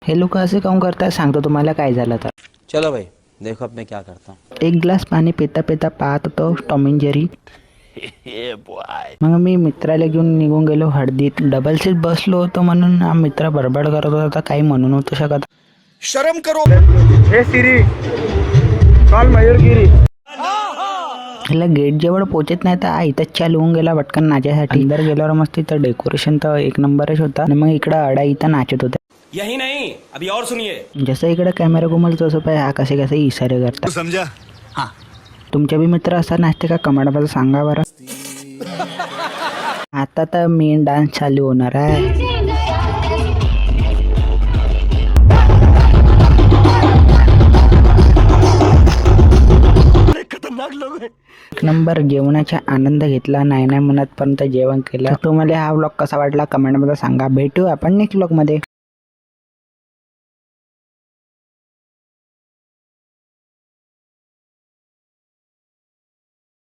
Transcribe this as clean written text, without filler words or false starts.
हे लोक असे काऊन करतात सांगतो तुम्हाला काय झालं तर. चलो भाई देखो अब मैं क्या करता हूँ. एक ग्लास पाणी पिता पिता पाहत होतो टॉम अँड जेरी. मग मी मित्राला घेऊन निघून गेलो हळदीत. डबल सीट बसलो होतो म्हणून हा मित्र बडबड करत होता, काही म्हणू नव्हतं शकत. शर्म करो. हे सिरी कॉल मयूरगिरी. ह्याला गेट जवळ पोचत नाही तर इथंच चालू होऊन गेला पटकन नाचायसाठी. अंदर गेल्यावर मस्त इथं डेकोरेशन तर एक नंबरच होता. आणि मग इकडं अडा इथं नाचत होता. यही नहीं अभी और सुनिए. जसं इकडे कॅमेरा घुमल तसं पाय हा कसे कसे इशारे करतात. समझा. तुमच्या बी मित्र असा नाचते का कमेंटमध्ये सांगा बरं. आता तर मेन डान्स चालू होणार आहे. एक नंबर जेवणाचा आनंद घेतला. नाही म्हणत पर्यंत जेवण केलं. तुम्हाला हा व्लॉग कसा वाटला कमेंटमध्ये सांगा. भेटू आपण नेक्स्ट व्लॉगमध्ये.